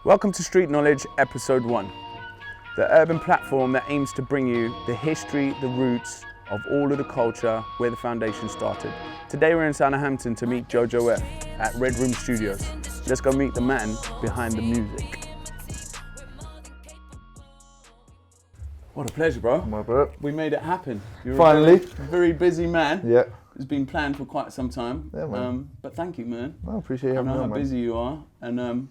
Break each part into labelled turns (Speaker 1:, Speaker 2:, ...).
Speaker 1: Welcome to Street Knowledge Episode 1, the urban platform that aims to bring you the history, the roots of all of the culture where the foundation started. Today we're in Southampton to meet Jojo F at Red Room Studios. Let's go meet the man behind the music. What a pleasure, bro.
Speaker 2: My bro.
Speaker 1: We made it happen. You're
Speaker 2: Finally.
Speaker 1: a very busy man.
Speaker 2: Yeah.
Speaker 1: It's been planned for quite some time.
Speaker 2: Yeah, man.
Speaker 1: But thank you, man.
Speaker 2: I appreciate you
Speaker 1: I
Speaker 2: having me
Speaker 1: know
Speaker 2: on,
Speaker 1: how
Speaker 2: man.
Speaker 1: busy you are, and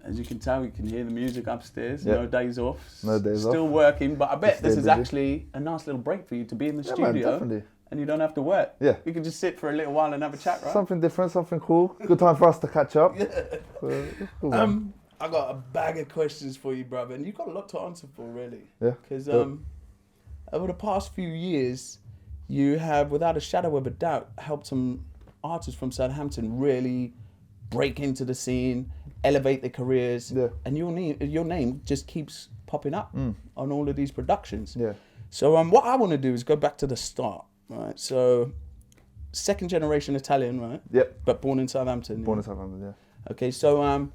Speaker 1: as you can tell, you can hear the music upstairs.
Speaker 2: Yeah.
Speaker 1: No days off.
Speaker 2: No days off.
Speaker 1: Still working, but I bet
Speaker 2: Stay
Speaker 1: this is
Speaker 2: busy.
Speaker 1: actually a nice little break for you to be in the
Speaker 2: Yeah,
Speaker 1: studio.
Speaker 2: man, definitely.
Speaker 1: And you don't have to work.
Speaker 2: Yeah.
Speaker 1: You can just sit for a little while and have a chat, right?
Speaker 2: Something different, something cool. Good time for us to catch up.
Speaker 1: Yeah.
Speaker 2: So, it's cool, man.
Speaker 1: I got a bag of questions for you, brother, and you've got a lot to answer for, really.
Speaker 2: Yeah.
Speaker 1: Because
Speaker 2: Dope.
Speaker 1: over the past few years, you have, without a shadow of a doubt, helped some artists from Southampton really break into the scene, elevate their careers,
Speaker 2: Yeah.
Speaker 1: and your name just keeps popping up on all of these productions.
Speaker 2: Yeah.
Speaker 1: So what I want to do is go back to the start, right? So, second generation Italian, right?
Speaker 2: Yep.
Speaker 1: But born in Southampton.
Speaker 2: Born in Southampton, yeah.
Speaker 1: Okay, so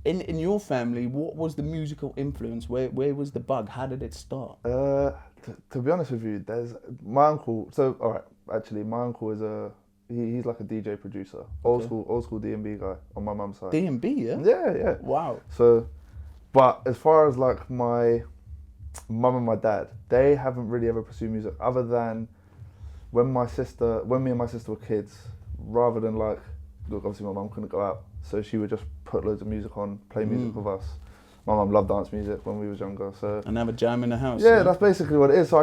Speaker 1: in your family, what was the musical influence? Where was the bug? How did it start?
Speaker 2: To be honest with you, there's my uncle. So, all right, actually, my uncle is he's like a DJ producer, old school D&B guy on my mum's side.
Speaker 1: D&B, yeah?
Speaker 2: Yeah.
Speaker 1: Wow.
Speaker 2: So, but as far as like my mum and my dad, they haven't really ever pursued music other than when me and my sister were kids. Rather than like, look, obviously my mum couldn't go out, so she would just put loads of music on, play music with us. My mum loved dance music when we was younger, so
Speaker 1: And have a jam in the house.
Speaker 2: yeah, that's basically what it is. So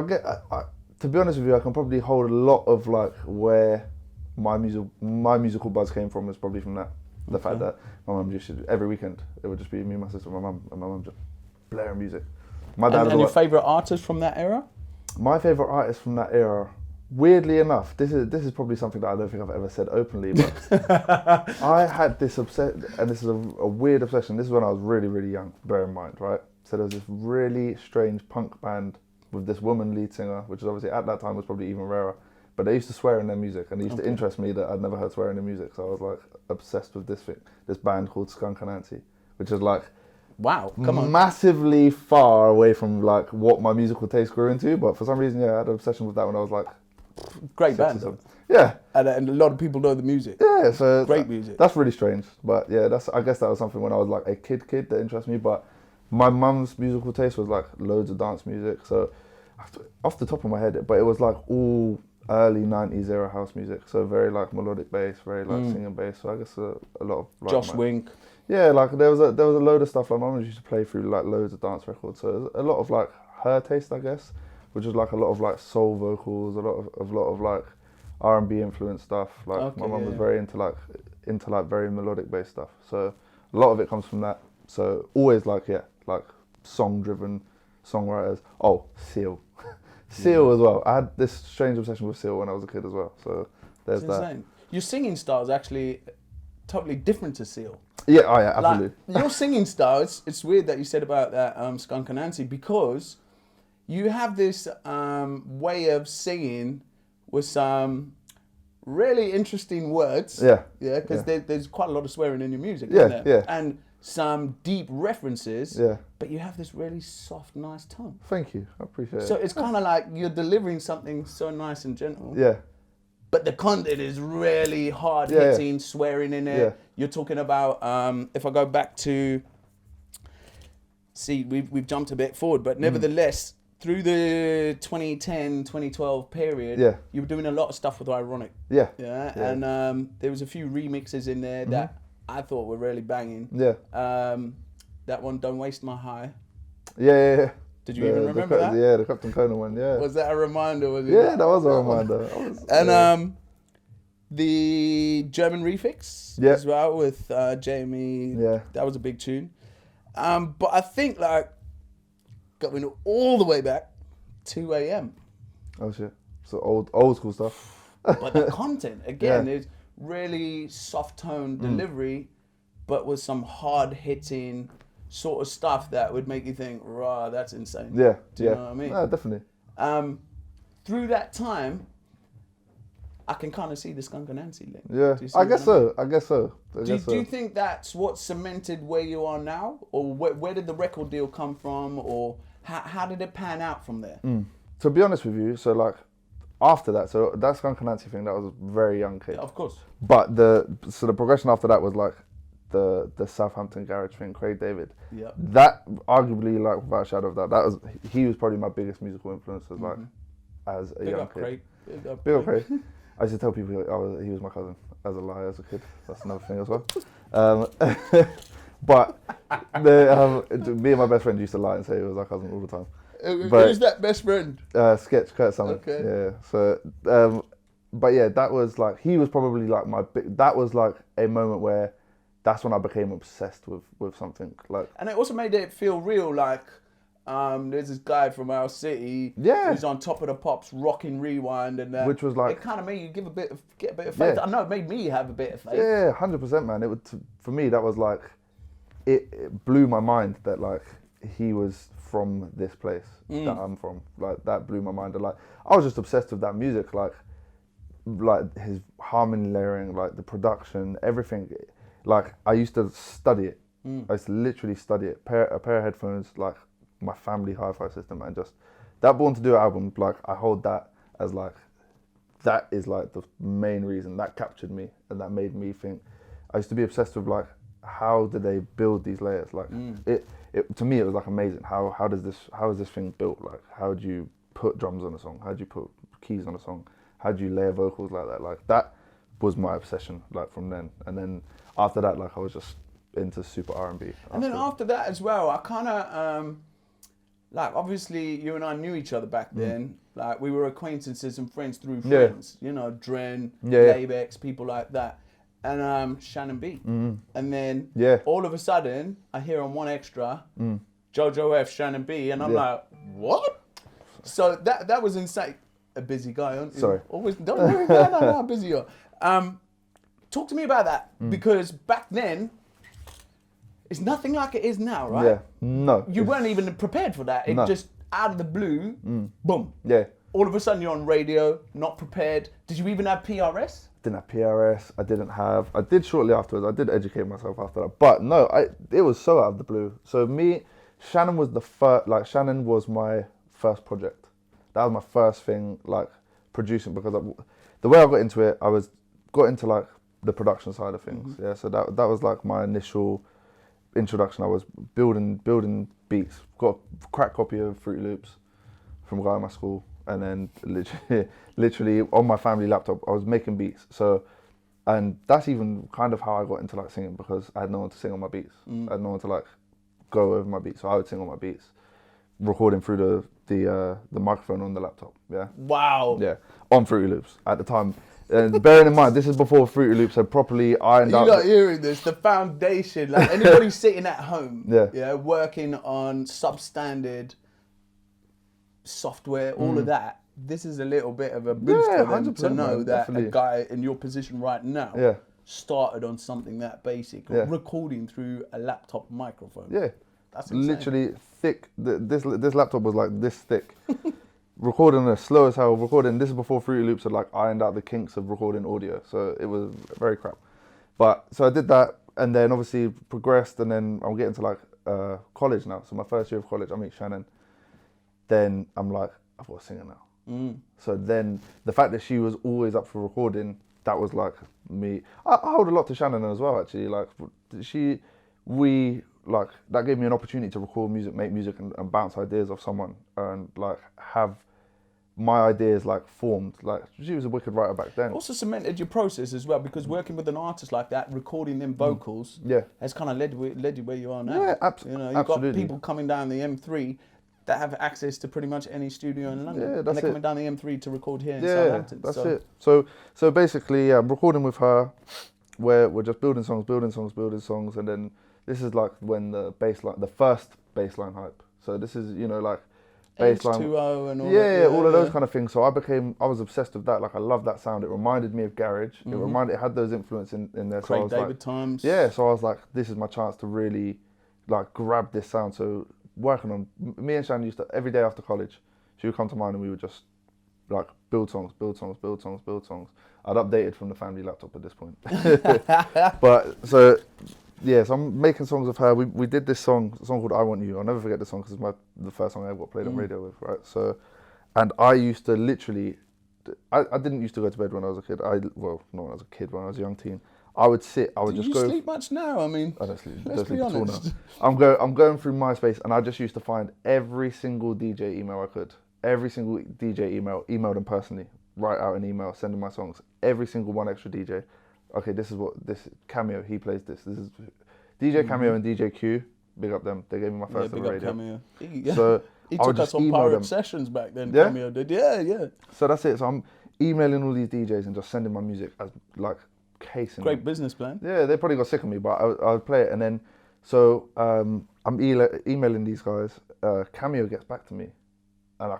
Speaker 2: I to be honest with you, I can probably hold a lot of like where my musical buzz came from is probably from that. The fact that my mum used to, every weekend, it would just be me, my sister, and my mum just blaring music. My dad
Speaker 1: And your favourite artist from that era?
Speaker 2: My favourite artist from that era, weirdly enough, this is probably something that I don't think I've ever said openly, but I had this obsession, and this is a weird obsession. This is when I was really, really young, bear in mind, right? So there was this really strange punk band with this woman lead singer, which is obviously at that time was probably even rarer. But they used to swear in their music, and it used to interest me that I'd never heard swearing in music. So I was like obsessed with this band called Skunk Anansi, which is like
Speaker 1: Come on.
Speaker 2: massively far away from like what my musical taste grew into. But for some reason, yeah, I had an obsession with that when I was like
Speaker 1: Great
Speaker 2: 6
Speaker 1: band,
Speaker 2: or
Speaker 1: though.
Speaker 2: something. Yeah.
Speaker 1: And a lot of people know the music.
Speaker 2: Yeah, so
Speaker 1: Great music.
Speaker 2: That's really strange, but yeah, I guess that was something when I was like a kid that interested me. But my mum's musical taste was like loads of dance music. So off the top of my head, but it was like all early 90s era house music. So very like melodic bass, very like singing bass. So I guess a lot of like
Speaker 1: Josh Wink.
Speaker 2: Yeah, like there was a load of stuff. Like my mum used to play through like loads of dance records. So there's a lot of like her taste, I guess, which is like a lot of like soul vocals, a lot of like R&B influenced stuff. Like my mum was very into like very melodic based stuff. So a lot of it comes from that. So always like song driven songwriters. Oh, Seal. Seal as well. I had this strange obsession with Seal when I was a kid as well. So there's
Speaker 1: It's
Speaker 2: that.
Speaker 1: insane. Your singing style is actually totally different to Seal.
Speaker 2: Yeah, oh yeah, absolutely.
Speaker 1: Like, your singing style, it's weird that you said about that Skunk Anansi, because you have this way of singing with some really interesting words.
Speaker 2: Yeah.
Speaker 1: Yeah, because there's quite a lot of swearing in your music,
Speaker 2: Yeah,
Speaker 1: isn't there?
Speaker 2: yeah.
Speaker 1: And some deep references.
Speaker 2: Yeah.
Speaker 1: But you have this really soft, nice tone.
Speaker 2: Thank you. I appreciate it.
Speaker 1: So it's kind of like you're delivering something so nice and gentle.
Speaker 2: Yeah.
Speaker 1: But the content is really hard hitting, swearing in it.
Speaker 2: Yeah.
Speaker 1: You're talking about, if I go back to, see, we've jumped a bit forward, but nevertheless, through the 2010, 2012 period, you were doing a lot of stuff with Ironic.
Speaker 2: Yeah.
Speaker 1: Yeah. And there was a few remixes in there that I thought were really banging.
Speaker 2: Yeah.
Speaker 1: That one, Don't Waste My High.
Speaker 2: Yeah.
Speaker 1: Did you even remember that?
Speaker 2: Yeah, the Captain Conan one, yeah.
Speaker 1: Was that a reminder? Was it?
Speaker 2: Yeah, that was a reminder.
Speaker 1: The German refix as well with Jamie. Yeah, that was a big tune. But I think like going all the way back, 2 a.m.
Speaker 2: Oh shit! So old school stuff.
Speaker 1: But the content again is really soft tone delivery, but with some hard hitting sort of stuff that would make you think, rah, that's insane.
Speaker 2: Yeah,
Speaker 1: Do you know what I mean?
Speaker 2: No, definitely.
Speaker 1: Through that time, I can kind of see the Skunk Anansie link.
Speaker 2: Yeah,
Speaker 1: Do you see
Speaker 2: I
Speaker 1: what
Speaker 2: guess
Speaker 1: I mean?
Speaker 2: so. I guess so.
Speaker 1: Do you think that's what cemented where you are now? Or where did the record deal come from? Or how did it pan out from there?
Speaker 2: To be honest with you, so like after that, so that Skunk Anansie thing, that was a very young kid.
Speaker 1: Yeah, of course.
Speaker 2: But the progression after that was like the Southampton garage thing, Craig David.
Speaker 1: Yeah.
Speaker 2: That arguably, like without a shadow of doubt, he was probably my biggest musical influence as like as a
Speaker 1: Big
Speaker 2: young
Speaker 1: up,
Speaker 2: kid.
Speaker 1: Craig. Big up,
Speaker 2: Big up Craig. I used to tell people he was my cousin as a lie as a kid. That's another thing as well. But me and my best friend used to lie and say he was our cousin all the time.
Speaker 1: Who's that best friend?
Speaker 2: Sketch, Kurt Summon.
Speaker 1: Okay.
Speaker 2: Yeah. So, but yeah, that was like, he was probably like that was like a moment where that's when I became obsessed with something. Like,
Speaker 1: And it also made it feel real, like there's this guy from our city who's on top of the pops rocking Rewind, and
Speaker 2: which was like,
Speaker 1: it kind of made you get a bit of faith.
Speaker 2: Yeah.
Speaker 1: I know it made me have a bit of faith.
Speaker 2: yeah, 100%, man. It would, for me, that was like, it blew my mind that like he was from this place that I'm from. Like, that blew my mind. And like, I was just obsessed with that music, like his harmony layering, like the production, everything. Like, I used to study it. I used to literally study it. A pair of headphones, like my family hi-fi system, and just that Born to Do album, like I hold that as like, that is like the main reason that captured me and that made me think. I used to be obsessed with like, how do they build these layers? Like it to me, it was like amazing. How is this thing built? Like, how do you put drums on a song? How do you put keys on a song? How do you layer vocals like that? Like, that was my obsession, like from then. And then after that, like I was just into super R&B.
Speaker 1: And then after that as well, I kind of like, obviously you and I knew each other back then. Like, we were acquaintances and friends through friends. You know, Dren, Labex, people like that. And Shannon B. And then all of a sudden, I hear on One Extra, Jojo F Shannon B, and I'm like, what? So that was insane. A busy guy, aren't you?
Speaker 2: Sorry.
Speaker 1: Always, don't worry, no, how busy you are. Talk to me about that, because back then, it's nothing like it is now, right?
Speaker 2: Yeah, no.
Speaker 1: You weren't even prepared for that. It just, out of the blue, boom.
Speaker 2: Yeah.
Speaker 1: All of a sudden, you're on radio, not prepared. Did you even have PRS?
Speaker 2: Didn't have PRS. I did shortly afterwards. I did educate myself after that. But no, it was so out of the blue. So Shannon was Shannon was my first project. That was my first thing, like, producing, because the way I got into it, got into like the production side of things. Yeah, so that was like my initial introduction. I was building beats. Got a crack copy of Fruity Loops from a guy in my school, and then literally on my family laptop, I was making beats. So, and that's even kind of how I got into like singing, because I had no one to sing on my beats. I had no one to like go over my beats, so I would sing on my beats, recording through the microphone on the laptop. Yeah.
Speaker 1: Wow.
Speaker 2: Yeah, on Fruity Loops at the time. Bearing in mind, this is before Fruity Loops had properly ironed out.
Speaker 1: You're not hearing this. The foundation, like anybody sitting at home, working on substandard software, all of that. This is a little bit of a boost for them to know that a guy in your position right now started on something that basic, recording through a laptop microphone.
Speaker 2: Yeah,
Speaker 1: that's insane.
Speaker 2: Literally thick. This laptop was like this thick. Recording as slow as hell. This is before Fruity Loops had like ironed out the kinks of recording audio, so it was very crap. But so I did that, and then obviously progressed, and then I'm getting to like college now. So my first year of college, I meet Shannon. Then I'm like, I've got a singer now. So then the fact that she was always up for recording, that was like me. I hold a lot to Shannon as well, actually. Like that gave me an opportunity to record music, make music, and bounce ideas off someone, and like have my ideas like formed. Like, she was a wicked writer back then.
Speaker 1: Also cemented your process as well, because working with an artist like that, recording them vocals, has kind of led you where you are now.
Speaker 2: Yeah,
Speaker 1: you know, you've
Speaker 2: absolutely.
Speaker 1: got people coming down the M3 that have access to pretty much any studio in London.
Speaker 2: Yeah,
Speaker 1: and they're coming down the M3 to record here in Southampton.
Speaker 2: That's it. So basically, recording with her, where we're just building songs, and then this is like when the first bass line hype. So this is, you know, like bass line.
Speaker 1: H2O and all that.
Speaker 2: Yeah, all of those kind of things. So I was obsessed with that. Like, I love that sound. It reminded me of garage. It had those influences in there.
Speaker 1: Craig
Speaker 2: so
Speaker 1: David times.
Speaker 2: Yeah, so I was like, this is my chance to really like grab this sound. So working on, me and Shannon used to, every day after college, she would come to mine and we would just like build songs. I'd updated from the family laptop at this point. But so yeah, so I'm making songs with her. We did this song, a song called "I Want You." I'll never forget this song because it's the first song I ever got played on radio with, right? So, and I used to literally, I didn't used to go to bed when I was a kid. Well, not when I was a kid, when I was a young teen. I would just go.
Speaker 1: Do you sleep much now? I mean,
Speaker 2: I don't sleep.
Speaker 1: Let's be honest.
Speaker 2: I'm going through MySpace, and I just used to find every single DJ email I could. Every single DJ emailed them personally, write out an email, send them my songs. Every single one extra DJ. Okay, this Cameo, he plays this. This is DJ Cameo and DJ Q. Big up them. They gave me my first on the radio.
Speaker 1: Cameo.
Speaker 2: So
Speaker 1: he took us on pirate sessions back then.
Speaker 2: Yeah?
Speaker 1: Cameo did. Yeah.
Speaker 2: So that's it. So I'm emailing all these DJs and just sending my music as like casing.
Speaker 1: Great
Speaker 2: them.
Speaker 1: business plan.
Speaker 2: Yeah, they probably got sick of me, but I would play it, and then so I'm emailing these guys. Cameo gets back to me, and I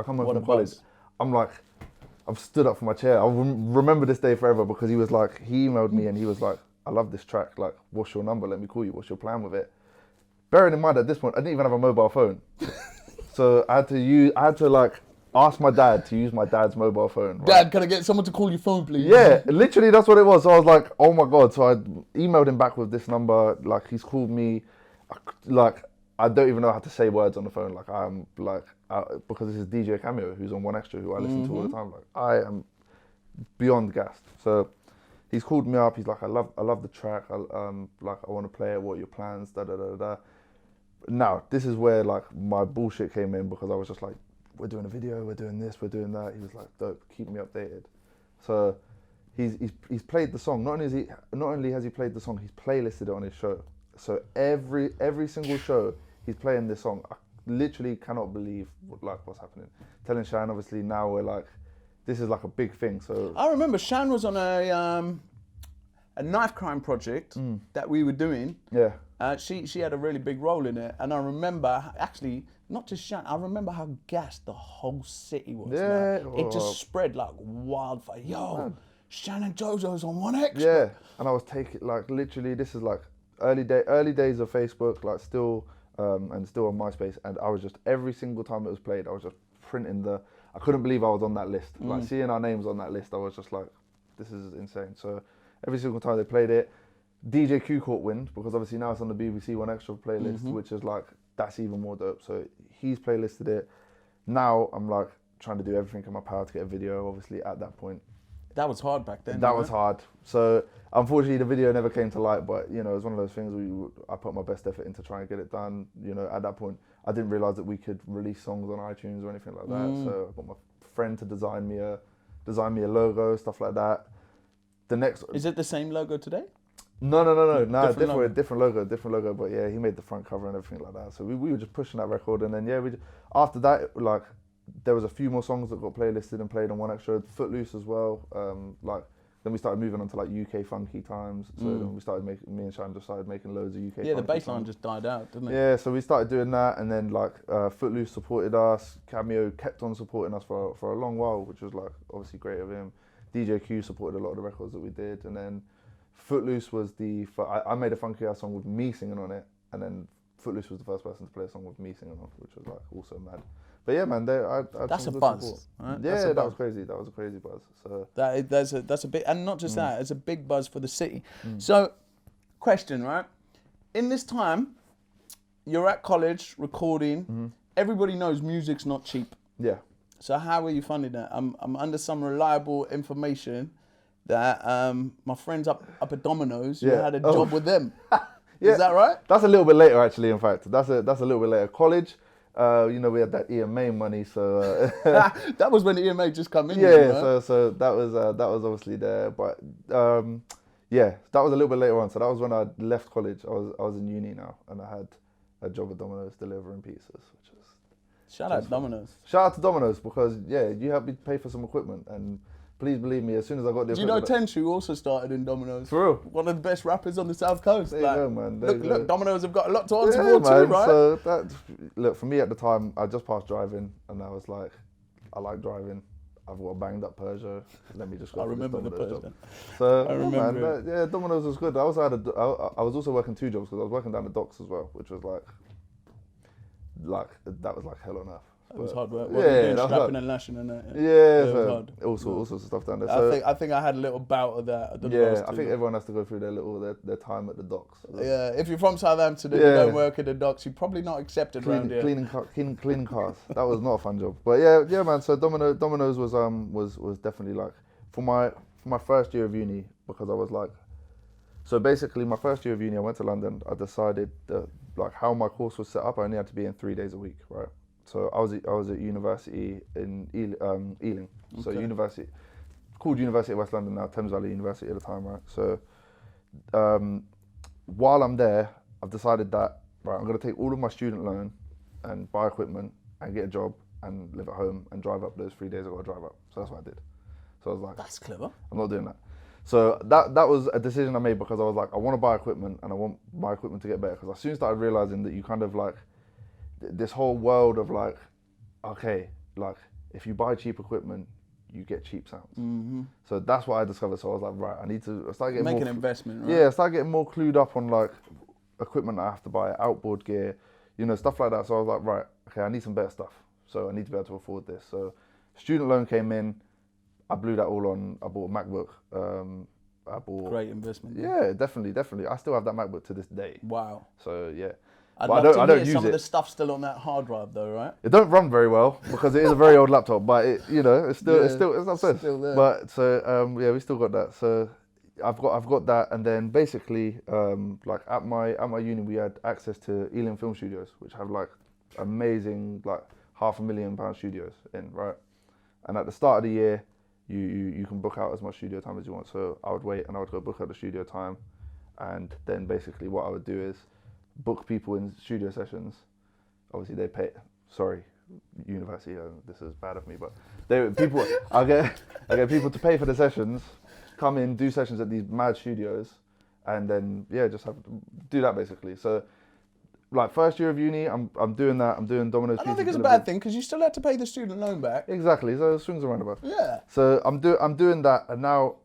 Speaker 2: come home from college. I'm like, I've stood up from my chair. I'll remember this day forever because he emailed me and he was like, I love this track. Like, what's your number? Let me call you. What's your plan with it? Bearing in mind at this point, I didn't even have a mobile phone, so I had to like ask my dad to use my dad's mobile phone. Right?
Speaker 1: Dad, can I get someone to call your phone, please?
Speaker 2: Yeah, literally that's what it was. So I was like, oh my God. So I emailed him back with this number. Like, he's called me. Like, I don't even know how to say words on the phone. Like, I'm like, because this is DJ Cameo, who's on One Extra, who I listen to all the time. Like, I am beyond gassed. So he's called me up. He's like, I love the track. I want to play it. What are your plans? Da da da da. Now, this is where like my bullshit came in, because I was just like, we're doing a video, we're doing this, we're doing that. He was like, dope, keep me updated. So he's played the song. Not only has he played the song, he's playlisted it on his show. So every single show he's playing this song. I literally cannot believe what's happening. Telling Shan, obviously now we're like, this is like a big thing. So
Speaker 1: I remember Shan was on a knife crime project that we were doing.
Speaker 2: Yeah.
Speaker 1: She had a really big role in it, and I remember actually not just Shan. I remember how gassed the whole city was.
Speaker 2: Yeah,
Speaker 1: it just spread like wildfire. Yo, man. Shan and Jojo's on One Extra.
Speaker 2: Yeah, and I was taking like literally. This is like early days of Facebook, like still and still on MySpace, and I was just every single time it was played, I was just printing I couldn't believe I was on that list. Like seeing our names on that list, I was just like, this is insane. So every single time they played it. DJ Q caught wind, because obviously now it's on the BBC One Extra playlist, which is like, that's even more dope. So he's playlisted it. Now I'm like trying to do everything in my power to get a video, obviously at that point.
Speaker 1: That was hard back then.
Speaker 2: That was hard. So unfortunately the video never came to light, but you know, it was one of those things I put my best effort into trying to get it done. You know, at that point, I didn't realise that we could release songs on iTunes or anything like that. So I got my friend to design me a logo, stuff like that.
Speaker 1: Is it the same logo today?
Speaker 2: No, different logo. But yeah, he made the front cover and everything like that. So we were just pushing that record, and then after that, like there was a few more songs that got playlisted and played on One Extra. Footloose as well. Then we started moving on to like UK funky times. So then we started me and Shan just started making loads of UK.
Speaker 1: Yeah, the bass
Speaker 2: line
Speaker 1: line just died out, didn't it?
Speaker 2: Yeah, so we started doing that, and then like Footloose supported us. Cameo kept on supporting us for a long while, which was like obviously great of him. DJ Q supported a lot of the records that we did, and then Footloose was I made a funky ass song with me singing on it, and then Footloose was the first person to play a song with me singing on, which was like also mad. But yeah, man,
Speaker 1: that's a buzz. Right?
Speaker 2: Yeah, that was crazy. That was a crazy buzz. So
Speaker 1: that's a big, and not just that, it's a big buzz for the city. So, question, right? In this time, you're at college recording. Everybody knows music's not cheap.
Speaker 2: Yeah.
Speaker 1: So how are you funding that? I'm under some reliable information that my friends up at Domino's, you had a job with them. Is that right?
Speaker 2: That's a little bit later, actually. In fact, that's a little bit later. College, you know, we had that EMA money, so
Speaker 1: that was when EMA just come in.
Speaker 2: Yeah, so that was obviously there, but yeah, that was a little bit later on. So that was when I left college. I was in uni now, and I had a job at Domino's delivering pizzas, which is
Speaker 1: shout out to Domino's.
Speaker 2: Shout out to Domino's, because yeah, you helped me pay for some equipment, and please believe me, as soon as I got the equipment.
Speaker 1: Do you know Tenshu also started in Domino's?
Speaker 2: For real?
Speaker 1: One of the best rappers on the South Coast.
Speaker 2: There you go, man.
Speaker 1: Look, Domino's have got a lot to answer for too, right?
Speaker 2: So look, for me at the time, I just passed driving, and I was like, I like driving. I've got a banged up Peugeot. Let me just go.
Speaker 1: I remember the Peugeot.
Speaker 2: Job. So
Speaker 1: I remember.
Speaker 2: Yeah, Domino's was good. I was also working 2 jobs, because I was working down the docks as well, which was like that was like hell on earth.
Speaker 1: It was hard work.
Speaker 2: Yeah,
Speaker 1: What were you doing,
Speaker 2: that was
Speaker 1: strapping
Speaker 2: hard.
Speaker 1: and lashing and that?
Speaker 2: Yeah,
Speaker 1: it was
Speaker 2: so
Speaker 1: hard.
Speaker 2: all sorts of stuff down there. So,
Speaker 1: I think I had a little bout of that.
Speaker 2: I think everyone has to go through their time at the docks.
Speaker 1: Yeah, if you're from Southampton and you don't work in the docks, you're probably not accepted around here.
Speaker 2: Cleaning cars. That was not a fun job. But yeah, man. So Domino's was definitely like for my first year of uni, because I was like, so basically my first year of uni, I went to London. I decided that like how my course was set up, I only had to be in 3 days a week, right? So I was at university in Ealing. So university, called University of West London now, Thames Valley University at the time, right? So while I'm there, I've decided that, right, I'm going to take all of my student loan and buy equipment and get a job and live at home and drive up those 3 days I got to drive up. So that's what I did. So I was like,
Speaker 1: that's clever.
Speaker 2: I'm not doing that. So that was a decision I made because I was like, I want to buy equipment and I want my equipment to get better. Because I soon started realizing that you kind of like, this whole world of like, okay, like if you buy cheap equipment, you get cheap sounds. Mm-hmm. So that's what I discovered. So I was like, right, I need to start getting
Speaker 1: an investment, right?
Speaker 2: Yeah, I started getting more clued up on like equipment I have to buy, outboard gear, stuff like that. So I was like, right, okay, I need some better stuff. So I need to be able to afford this. So student loan came in, I blew that all on. I bought a MacBook. I bought.
Speaker 1: Great investment.
Speaker 2: Yeah, definitely. I still have that MacBook to this day.
Speaker 1: Wow.
Speaker 2: So yeah.
Speaker 1: I don't use some of the stuff still on that hard drive though, right?
Speaker 2: It don't run very well because it is a very old laptop, but it's still there. But so we still got that. So I've got that, and then basically like at my uni we had access to Ealing Film Studios, which have like amazing like £500,000 studios in, right? And at the start of the year, you can book out as much studio time as you want. So I would wait and I would go book out the studio time, and then basically what I would do is book people in studio sessions. Obviously they pay. Sorry, university. This is bad of me, but I get people to pay for the sessions, come in, do sessions at these mad studios, and then just do that basically. So like first year of uni, I'm doing that. I'm doing Domino's.
Speaker 1: I don't think it's a bad thing because you still had to pay the student loan back.
Speaker 2: Exactly. So it swings around about.
Speaker 1: Yeah.
Speaker 2: So I'm doing that, and now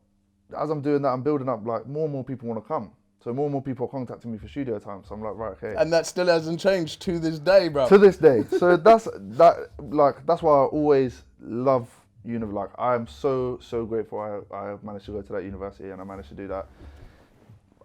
Speaker 2: as I'm doing that, I'm building up like more and more people want to come. So more and more people are contacting me for studio time. So I'm like, right, okay.
Speaker 1: And that still hasn't changed to this day, bro.
Speaker 2: To this day. So that's why I always love uni. Like I'm so grateful I managed to go to that university and I managed to do that.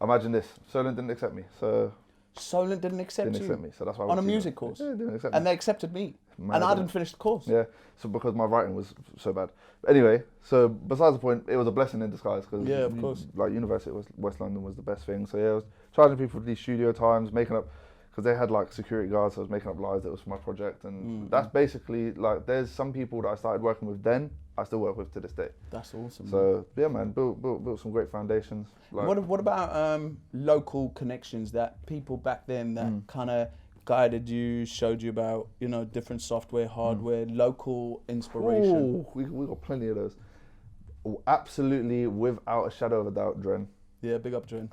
Speaker 2: Imagine this. Solent didn't accept me. So
Speaker 1: Solent didn't accept
Speaker 2: me. So that's why I
Speaker 1: on a music course.
Speaker 2: Yeah, didn't accept
Speaker 1: and
Speaker 2: me.
Speaker 1: they accepted me.
Speaker 2: Mad,
Speaker 1: and I didn't finish the course.
Speaker 2: Yeah. So because my writing was so bad. Anyway, so besides the point, it was a blessing in disguise because
Speaker 1: of course.
Speaker 2: Like University of West London was the best thing. So I was charging people for these studio times, making up, because they had like security guards. So I was making up lies that was for my project, and that's basically like there's some people that I started working with then I still work with to this day.
Speaker 1: That's awesome.
Speaker 2: So yeah, man, built some great foundations. Like,
Speaker 1: what about local connections that people back then that kind of guided you, showed you about different software, hardware, local inspiration?
Speaker 2: Ooh, we got plenty of those. Absolutely, without a shadow of a doubt, Dren.
Speaker 1: Yeah, big up Dren.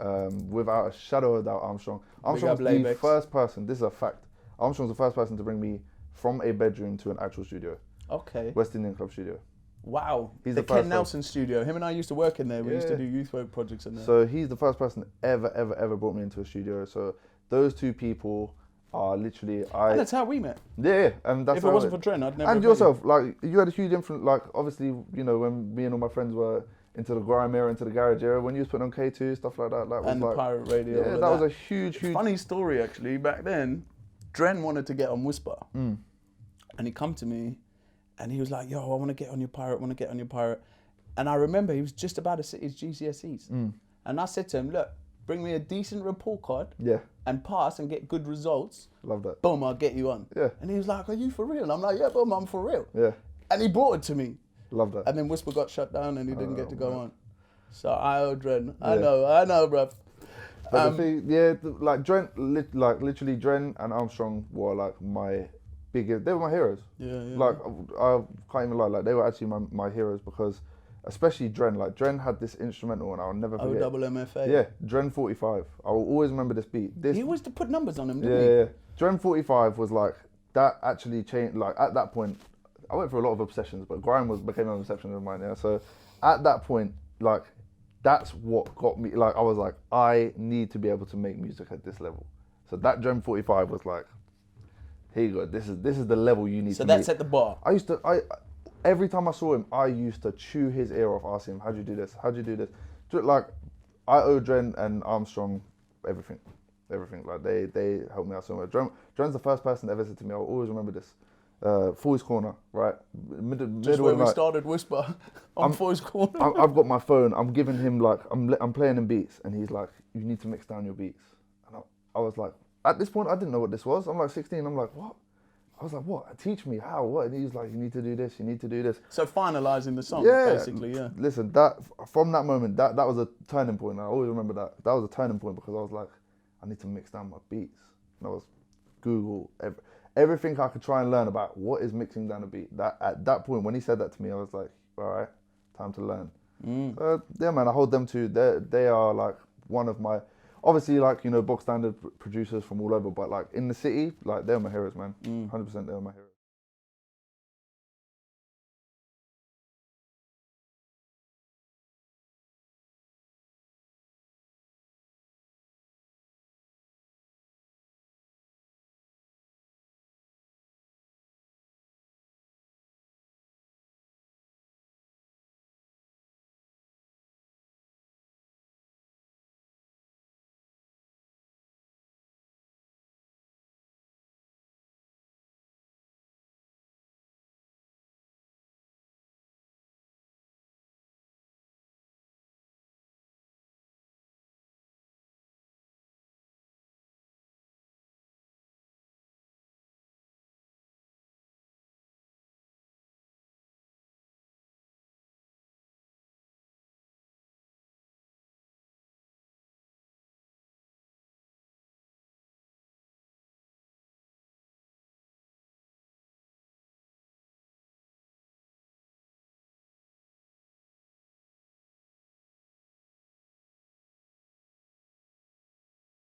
Speaker 2: Without a shadow of a doubt, Armstrong. Armstrong's the first person. This is a fact. Armstrong's the first person to bring me from a bedroom to an actual studio.
Speaker 1: Okay.
Speaker 2: West Indian Club studio.
Speaker 1: Wow.
Speaker 2: He's
Speaker 1: the Ken Nelson studio. Him and I used to work in there. We used to do youth work projects in there.
Speaker 2: So he's the first person ever brought me into a studio. So those two people are literally
Speaker 1: and that's how we met.
Speaker 2: Yeah, and that's
Speaker 1: if it wasn't for Dren, I'd never.
Speaker 2: And yourself, like you had a huge influence. Like obviously, when me and all my friends were into the grime era, into the garage era, when you was putting on K2 stuff like that,
Speaker 1: and the pirate radio.
Speaker 2: Yeah, that was a huge.
Speaker 1: Funny story actually. Back then, Dren wanted to get on Whisper, and he come to me, and he was like, "Yo, I want to get on your pirate, And I remember he was just about to sit his GCSEs, and I said to him, "Look, bring me a decent report card, and pass and get good results.
Speaker 2: Love that.
Speaker 1: Boom, I'll get you on."
Speaker 2: Yeah.
Speaker 1: And he was like, "Are you for real?" I'm like, "Yeah, boom, I'm for real."
Speaker 2: Yeah.
Speaker 1: And he brought it to me.
Speaker 2: Love that.
Speaker 1: And then Whisper got shut down and he didn't get to go on. So I owe Dren. I know, bruv.
Speaker 2: But the thing, like Dren, literally Dren and Armstrong were like my biggest. They were my heroes.
Speaker 1: Yeah.
Speaker 2: Like I can't even lie. Like they were actually my heroes because, especially Dren. Like Dren had this instrumental and I'll never forget.
Speaker 1: OMMFA.
Speaker 2: Yeah, Dren 45. I will always remember this beat.
Speaker 1: He always to put numbers on him, didn't he?
Speaker 2: Yeah. Dren 45 was like that. Actually changed. Like at that point, I went through a lot of obsessions, but grime became an obsession of mine. Yeah. So at that point, like that's what got me. Like I was like, I need to be able to make music at this level. So that Dren 45 was like, here you go. This is the level you need
Speaker 1: So
Speaker 2: to
Speaker 1: that's
Speaker 2: meet.
Speaker 1: at the bar.
Speaker 2: Every time I saw him, I used to chew his ear off, asking him, how'd you do this? How'd you do this? Just like, I owe Dren and Armstrong everything. Like, they helped me out so much. Dren's the first person that ever said to me, I'll always remember this. Foy's Corner, right?
Speaker 1: Just where we started Whisper on Foy's Corner.
Speaker 2: I've got my phone. I'm giving him like I'm playing him beats, and he's like, "You need to mix down your beats." And I was like, at this point, I didn't know what this was. I'm like 16. I'm like, what? I was like, what? Teach me how? What? And he's like, you need to do this. You need to do this.
Speaker 1: So finalising the song, basically, yeah.
Speaker 2: Listen, from that moment, that was a turning point. I always remember that. That was a turning point because I was like, I need to mix down my beats. And I was Google everything I could try and learn about what is mixing down a beat. That at that point, when he said that to me, I was like, all right, time to learn. Yeah, man, I hold them to. They are like one of my, obviously, like, you know, box standard producers from all over, but like in the city, like they're my heroes, man. 100% they're my heroes.